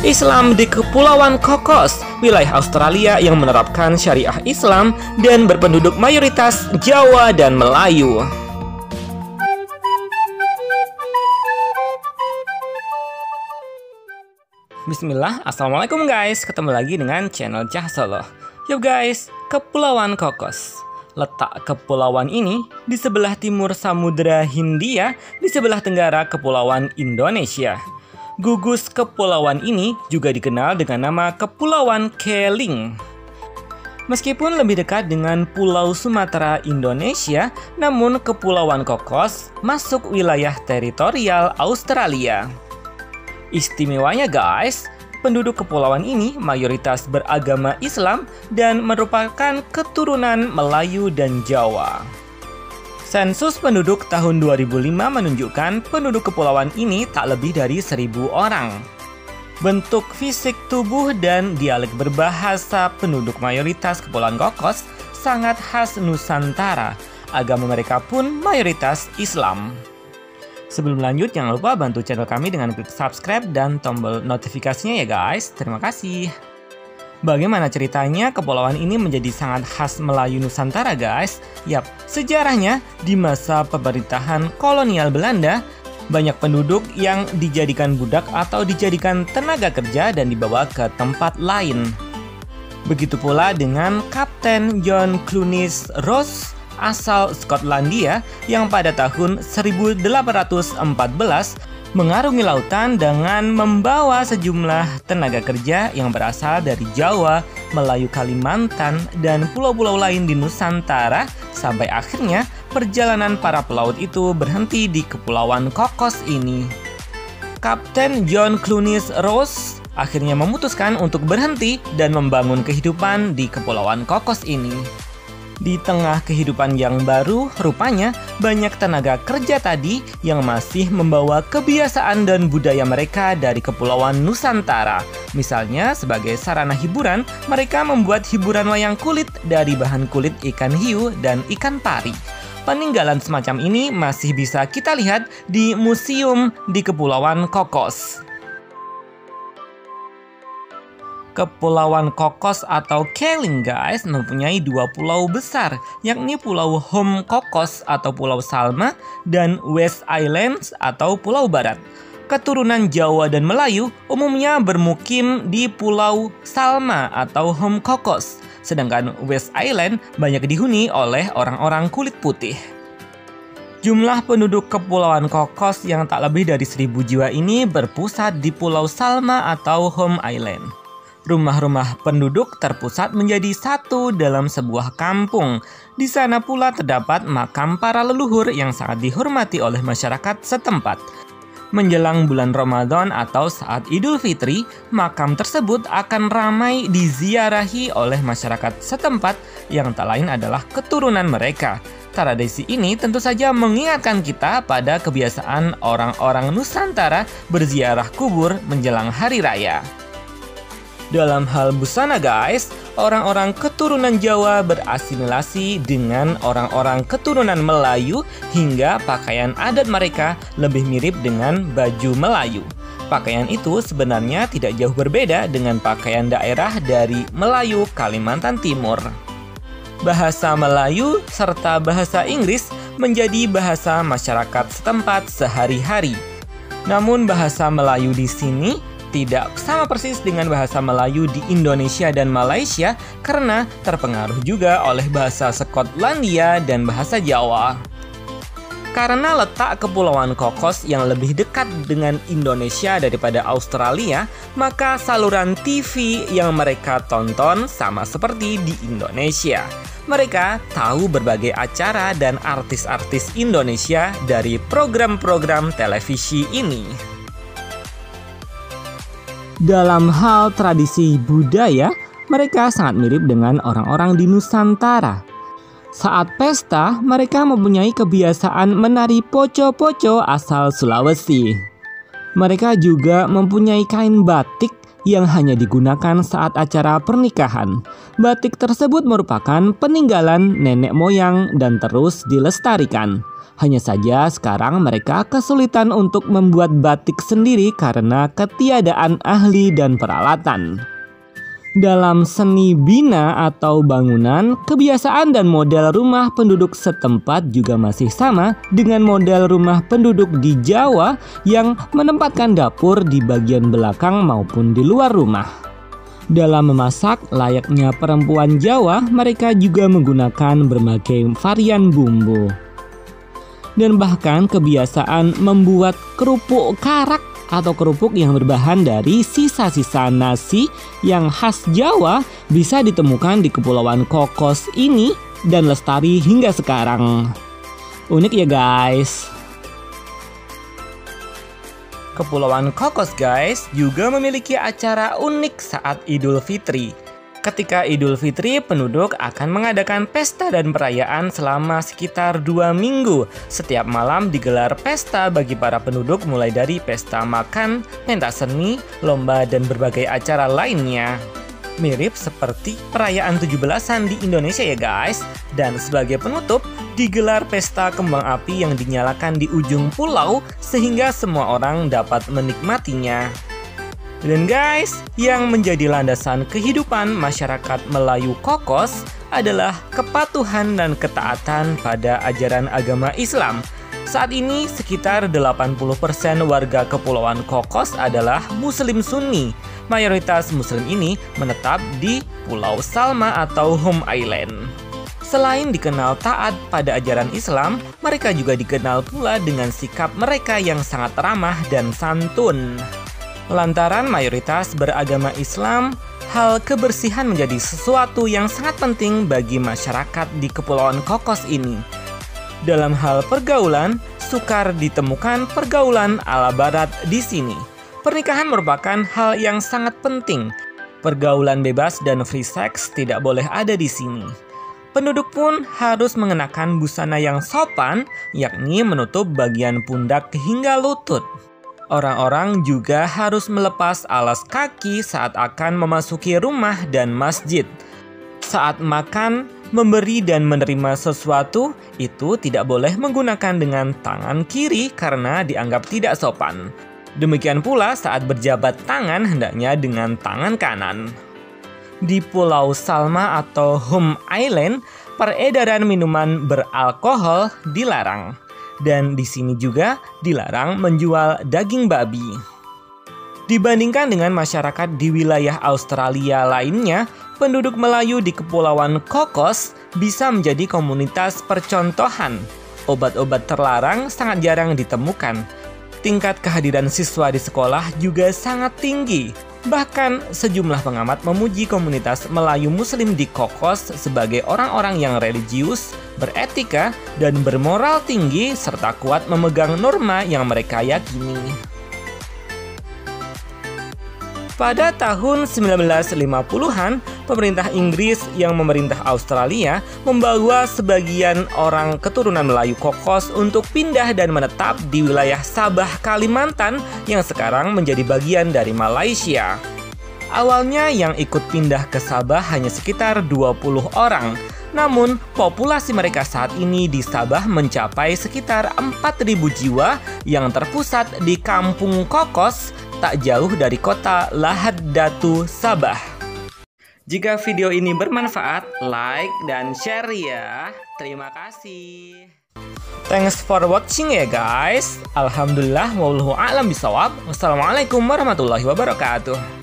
Islam di Kepulauan Cocos, wilayah Australia yang menerapkan syariah Islam dan berpenduduk mayoritas Jawa dan Melayu. Bismillah, assalamualaikum guys, ketemu lagi dengan channel Cah Solo. Yuk guys, Kepulauan Cocos. Letak kepulauan ini di sebelah timur Samudra Hindia, di sebelah tenggara Kepulauan Indonesia. Gugus kepulauan ini juga dikenal dengan nama Kepulauan Keling. Meskipun lebih dekat dengan Pulau Sumatera Indonesia, namun Kepulauan Cocos masuk wilayah teritorial Australia. Istimewanya guys, penduduk kepulauan ini mayoritas beragama Islam dan merupakan keturunan Melayu dan Jawa. Sensus penduduk tahun 2005 menunjukkan penduduk kepulauan ini tak lebih dari 1.000 orang. Bentuk fisik tubuh dan dialek berbahasa penduduk mayoritas Kepulauan Cocos sangat khas Nusantara. Agama mereka pun mayoritas Islam. Sebelum lanjut, jangan lupa bantu channel kami dengan klik subscribe dan tombol notifikasinya ya guys. Terima kasih. Bagaimana ceritanya kepulauan ini menjadi sangat khas Melayu Nusantara guys? Yap, sejarahnya di masa pemerintahan kolonial Belanda, banyak penduduk yang dijadikan budak atau dijadikan tenaga kerja dan dibawa ke tempat lain. Begitu pula dengan Kapten John Clunies Ross asal Skotlandia yang pada tahun 1814 mengarungi lautan dengan membawa sejumlah tenaga kerja yang berasal dari Jawa, Melayu, Kalimantan, dan pulau-pulau lain di Nusantara, sampai akhirnya perjalanan para pelaut itu berhenti di Kepulauan Cocos ini. Kapten John Clunies Ross akhirnya memutuskan untuk berhenti dan membangun kehidupan di Kepulauan Cocos ini. Di tengah kehidupan yang baru, rupanya banyak tenaga kerja tadi yang masih membawa kebiasaan dan budaya mereka dari Kepulauan Nusantara. Misalnya, sebagai sarana hiburan, mereka membuat hiburan wayang kulit dari bahan kulit ikan hiu dan ikan pari. Peninggalan semacam ini masih bisa kita lihat di museum di Kepulauan Cocos. Kepulauan Cocos atau Keling guys mempunyai dua pulau besar, yakni Pulau Home Cocos atau Pulau Salma dan West Islands atau Pulau Barat. Keturunan Jawa dan Melayu umumnya bermukim di Pulau Salma atau Home Cocos, sedangkan West Island banyak dihuni oleh orang-orang kulit putih. Jumlah penduduk Kepulauan Cocos yang tak lebih dari 1.000 jiwa ini berpusat di Pulau Salma atau Home Island. Rumah-rumah penduduk terpusat menjadi satu dalam sebuah kampung. Di sana pula terdapat makam para leluhur yang sangat dihormati oleh masyarakat setempat. Menjelang bulan Ramadan atau saat Idul Fitri, makam tersebut akan ramai diziarahi oleh masyarakat setempat yang tak lain adalah keturunan mereka. Tradisi ini tentu saja mengingatkan kita pada kebiasaan orang-orang Nusantara berziarah kubur menjelang hari raya. Dalam hal busana guys, orang-orang keturunan Jawa berasimilasi dengan orang-orang keturunan Melayu hingga pakaian adat mereka lebih mirip dengan baju Melayu. Pakaian itu sebenarnya tidak jauh berbeda dengan pakaian daerah dari Melayu Kalimantan Timur. Bahasa Melayu serta bahasa Inggris menjadi bahasa masyarakat setempat sehari-hari. Namun bahasa Melayu di sini tidak sama persis dengan bahasa Melayu di Indonesia dan Malaysia karena terpengaruh juga oleh bahasa Skotlandia dan bahasa Jawa. Karena letak Kepulauan Cocos yang lebih dekat dengan Indonesia daripada Australia, maka saluran TV yang mereka tonton sama seperti di Indonesia. Mereka tahu berbagai acara dan artis-artis Indonesia dari program-program televisi ini. Dalam hal tradisi budaya, mereka sangat mirip dengan orang-orang di Nusantara. Saat pesta, mereka mempunyai kebiasaan menari poco-poco asal Sulawesi. Mereka juga mempunyai kain batik yang hanya digunakan saat acara pernikahan. Batik tersebut merupakan peninggalan nenek moyang dan terus dilestarikan. Hanya saja sekarang mereka kesulitan untuk membuat batik sendiri karena ketiadaan ahli dan peralatan. Dalam seni bina atau bangunan, kebiasaan dan model rumah penduduk setempat juga masih sama dengan model rumah penduduk di Jawa yang menempatkan dapur di bagian belakang maupun di luar rumah. Dalam memasak, layaknya perempuan Jawa, mereka juga menggunakan berbagai varian bumbu. Dan bahkan kebiasaan membuat kerupuk karak atau kerupuk yang berbahan dari sisa-sisa nasi yang khas Jawa bisa ditemukan di Kepulauan Kokos ini dan lestari hingga sekarang. Unik ya guys. Kepulauan Kokos guys juga memiliki acara unik saat Idul Fitri. Ketika Idul Fitri, penduduk akan mengadakan pesta dan perayaan selama sekitar 2 minggu. Setiap malam digelar pesta bagi para penduduk mulai dari pesta makan, pentas seni, lomba, dan berbagai acara lainnya. Mirip seperti perayaan 17-an di Indonesia ya guys. Dan sebagai penutup, digelar pesta kembang api yang dinyalakan di ujung pulau sehingga semua orang dapat menikmatinya. Dan guys, yang menjadi landasan kehidupan masyarakat Melayu Kokos adalah kepatuhan dan ketaatan pada ajaran agama Islam. Saat ini, sekitar 80% warga Kepulauan Kokos adalah Muslim Sunni. Mayoritas Muslim ini menetap di Pulau Salma atau Home Island. Selain dikenal taat pada ajaran Islam, mereka juga dikenal pula dengan sikap mereka yang sangat ramah dan santun. Lantaran mayoritas beragama Islam, hal kebersihan menjadi sesuatu yang sangat penting bagi masyarakat di Kepulauan Kokos ini. Dalam hal pergaulan, sukar ditemukan pergaulan ala barat di sini. Pernikahan merupakan hal yang sangat penting. Pergaulan bebas dan free sex tidak boleh ada di sini. Penduduk pun harus mengenakan busana yang sopan, yakni menutup bagian pundak hingga lutut. Orang-orang juga harus melepas alas kaki saat akan memasuki rumah dan masjid. Saat makan, memberi dan menerima sesuatu, itu tidak boleh menggunakan dengan tangan kiri karena dianggap tidak sopan. Demikian pula saat berjabat tangan hendaknya dengan tangan kanan. Di Pulau Salma atau Home Island, peredaran minuman beralkohol dilarang. Dan di sini juga dilarang menjual daging babi. Dibandingkan dengan masyarakat di wilayah Australia lainnya, penduduk Melayu di Kepulauan Kokos bisa menjadi komunitas percontohan. Obat-obat terlarang sangat jarang ditemukan. Tingkat kehadiran siswa di sekolah juga sangat tinggi. Bahkan sejumlah pengamat memuji komunitas Melayu Muslim di Kokos sebagai orang-orang yang religius, beretika, dan bermoral tinggi serta kuat memegang norma yang mereka yakini. Pada tahun 1950-an, pemerintah Inggris yang memerintah Australia membawa sebagian orang keturunan Melayu Kokos untuk pindah dan menetap di wilayah Sabah, Kalimantan yang sekarang menjadi bagian dari Malaysia. Awalnya yang ikut pindah ke Sabah hanya sekitar 20 orang. Namun, populasi mereka saat ini di Sabah mencapai sekitar 4.000 jiwa yang terpusat di Kampung Kokos, tak jauh dari kota Lahad Datu, Sabah. Jika video ini bermanfaat, like dan share ya. Terima kasih. Thanks for watching ya guys. Alhamdulillah, wallahu a'lam bishawab. Wassalamualaikum warahmatullahi wabarakatuh.